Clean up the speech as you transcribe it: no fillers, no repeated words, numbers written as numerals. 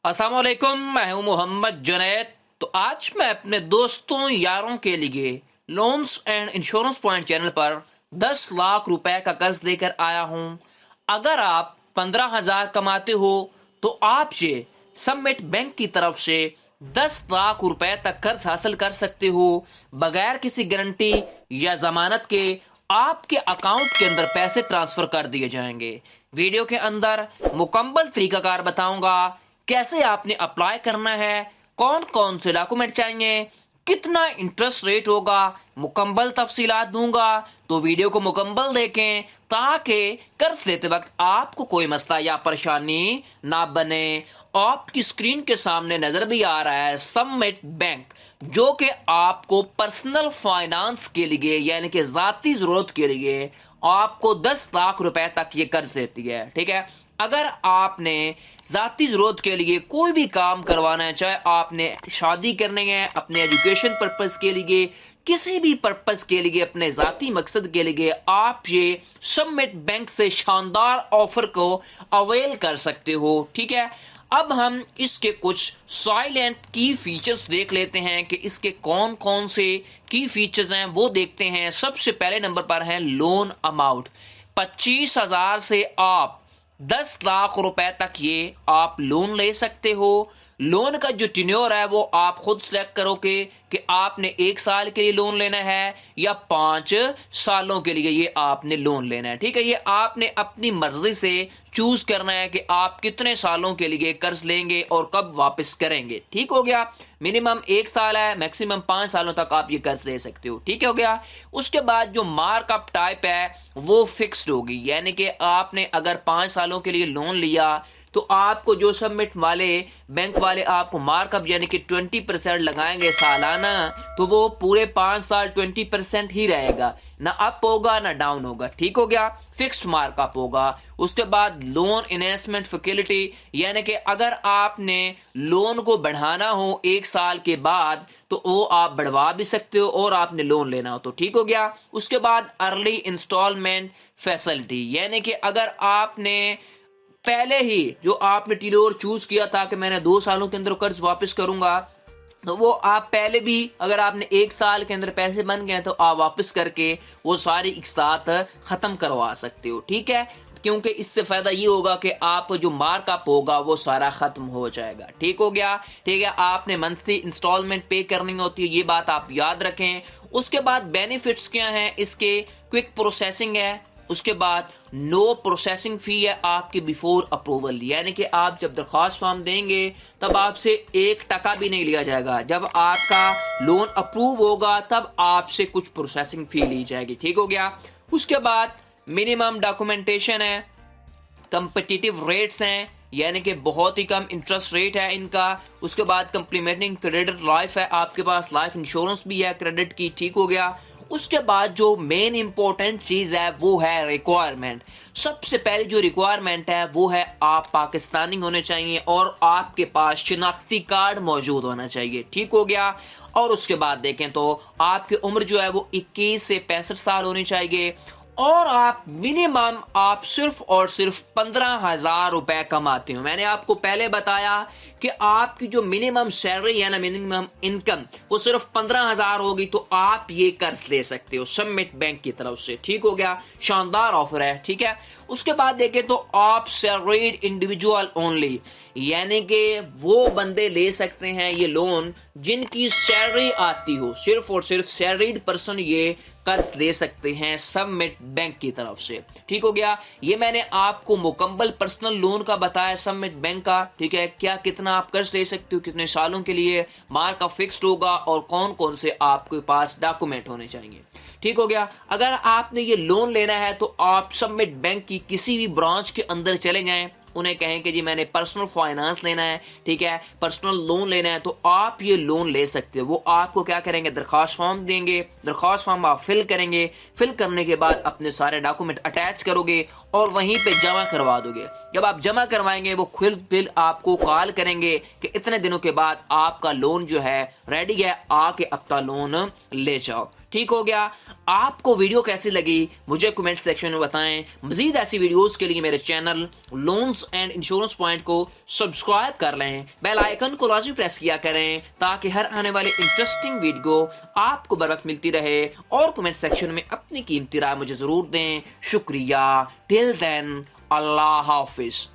अस्सलाम वालेकुम, मैं हूं मोहम्मद जुनैद। तो आज मैं अपने दोस्तों यारों के लिए loans and insurance point channel पर 10 लाख रुपए का कर्ज लेकर आया हूं। अगर आप 15,000 कमाते हो तो आप ये सबमिट बैंक की तरफ से 10 लाख रुपए तक कर्ज हासिल कर सकते हो बगैर किसी गारंटी या जमानत के। आपके अकाउंट के अंदर पैसे ट्रांसफर कर दिए जाएंगे। वीडियो के अंदर मुकम्मल तरीकाकार बताऊंगा कैसे आपने अप्लाई करना है, कौन कौन से डॉक्यूमेंट चाहिए, कितना इंटरेस्ट रेट होगा, मुकम्मल तफसीलात दूंगा। तो वीडियो को मुकम्मल देखें ताकि कर्ज लेते वक्त आपको कोई मसला या परेशानी ना बने। आपकी स्क्रीन के सामने नजर भी आ रहा है सबमिट बैंक, जो कि आपको पर्सनल फाइनेंस के लिए यानी कि जाती जरूरत के लिए आपको 10 लाख रुपए तक ये कर्ज देती है। ठीक है, अगर आपने जाती जरूरत के लिए कोई भी काम करवाना है, चाहे आपने शादी करनी है, अपने एजुकेशन पर्पस के लिए, किसी भी पर्पस के लिए, अपने जाती मकसद के लिए, आप ये सबमिट बैंक से शानदार ऑफर को अवेल कर सकते हो। ठीक है, अब हम इसके कुछ साइलेंट की फीचर्स देख लेते हैं कि इसके कौन कौन से की फीचर्स हैं, वो देखते हैं। सबसे पहले नंबर पर है लोन अमाउंट। 25,000 से आप 10 लाख रुपए तक ये आप लोन ले सकते हो। लोन का जो टेन्योर है वो आप खुद सेलेक्ट करोगे कि आपने 1 साल के लिए लोन लेना है या 5 सालों के लिए ये आपने लोन लेना है। ठीक है, ये आपने अपनी मर्जी से चूज करना है कि आप कितने सालों के लिए कर्ज लेंगे और कब वापस करेंगे। ठीक हो गया, मिनिमम 1 साल है, मैक्सिमम 5 सालों तक आप ये कर्ज ले सकते हो। ठीक हो गया। उसके बाद जो मार्कअप टाइप है वो फिक्स्ड होगी, यानी कि आपने अगर 5 सालों के लिए लोन लिया तो आपको जो सबमिट वाले बैंक वाले आपको मार्कअप यानी कि 20% लगाएंगे सालाना, तो वो पूरे 5 साल 20% ही रहेगा, ना अप होगा ना डाउन होगा। ठीक हो गया, फिक्स्ड मार्कअप होगा। उसके बाद लोन इन्वेस्टमेंट फैसिलिटी, यानी कि अगर आपने लोन को बढ़ाना हो 1 साल के बाद तो वो आप बढ़वा भी सकते हो और आपने लोन लेना हो तो। ठीक हो गया। उसके बाद अर्ली इंस्टॉलमेंट फैसिलिटी, यानी कि अगर आपने पहले ही जो आपने टेन्योर चूज किया था कि मैंने 2 सालों के अंदर कर्ज वापस करूंगा, तो वो आप पहले भी अगर आपने 1 साल के अंदर पैसे बन गए तो आप वापस करके वो सारी एक साथ खत्म करवा सकते हो। ठीक है, क्योंकि इससे फायदा ये होगा कि आप जो मार्कअप होगा वो सारा खत्म हो जाएगा। ठीक हो गया। ठीक है, आपने मंथली इंस्टॉलमेंट पे करनी होती है, ये बात आप याद रखें। उसके बाद बेनिफिट्स क्या हैं इसके, क्विक प्रोसेसिंग है। उसके बाद नो प्रोसेसिंग फी है आपके बिफोर अप्रूवल, यानी कि आप जब दरख्वास्त फॉर्म देंगे तब आपसे 1 टका भी नहीं लिया जाएगा। जब आपका लोन अप्रूव होगा तब आपसे कुछ प्रोसेसिंग फी ली जाएगी। ठीक हो गया। उसके बाद मिनिमम डॉक्यूमेंटेशन है, कंपिटिटिव रेट्स हैं, यानी कि बहुत ही कम इंटरेस्ट रेट है इनका। उसके बाद कंप्लीमेंटिंग क्रेडिट लाइफ है, आपके पास लाइफ इंश्योरेंस भी है क्रेडिट की। ठीक हो गया। उसके बाद जो मेन इंपॉर्टेंट चीज है वो है रिक्वायरमेंट। सबसे पहले जो रिक्वायरमेंट है वो है आप पाकिस्तानी होने चाहिए और आपके पास शिनाख्ती कार्ड मौजूद होना चाहिए। ठीक हो गया। और उसके बाद देखें तो आपकी उम्र जो है वो 21 से 65 साल होनी चाहिए और आप मिनिमम आप सिर्फ और सिर्फ 15,000 रुपए कमाते हो। मैंने आपको पहले बताया कि आपकी जो मिनिमम सैलरी है ना, मिनिमम इनकम, वो सिर्फ 15,000 होगी तो आप ये कर्ज ले सकते हो सबमिट बैंक की तरफ से। ठीक हो गया, शानदार ऑफर है। ठीक है। उसके बाद देखें तो आप सैलरीड इंडिविजुअल ओनली, यानी कि वो बंदे ले सकते हैं ये लोन जिनकी सैलरी आती हो, सिर्फ और सिर्फ सैलरीड पर्सन ये कर्ज ले सकते हैं सबमिट बैंक की तरफ से। ठीक हो गया। ये मैंने आपको मुकम्मल पर्सनल लोन का बताया सबमिट बैंक का। ठीक है, क्या कितना आप कर्ज ले सकते हो, कितने सालों के लिए, मार्क का फिक्स्ड होगा और कौन कौन से आपके पास डॉक्यूमेंट होने चाहिए। ठीक हो गया। अगर आपने ये लोन लेना है तो आप सबमिट बैंक की किसी भी ब्रांच के अंदर चले जाएं, उन्हें कहें कि जी मैंने पर्सनल फाइनेंस लेना है, ठीक है, पर्सनल लोन लेना है, तो आप ये लोन ले सकते हो। वो आपको क्या करेंगे, दरख्वास्त फॉर्म देंगे, दरख्वास्त फॉर्म आप फिल करेंगे, फिल करने के बाद अपने सारे डॉक्यूमेंट अटैच करोगे और वहीं पे जमा करवा दोगे। जब आप जमा करवाएंगे वो खुद फिर आपको कॉल करेंगे कि इतने दिनों के बाद आपका लोन जो है रेडी है, आके अपना लोन ले जाओ। ٹھیک ہو گیا. آپ کو ویڈیو کیسی لگی مجھے کمنٹ سیکشن میں بتائیں. مزید ایسی ویڈیوز کے لیے میرے channel loans and insurance point کو سبسکرائب کر لیں, بیل آئیکن کو لازمی پریس کیا کریں تاکہ ہر آنے والی انٹرسٹنگ ویڈیو آپ کو بر وقت ملتی رہے, اور کمنٹ سیکشن میں اپنی قیمتی رائے مجھے ضرور دیں. شکریہ. ٹل دین, اللہ حافظ.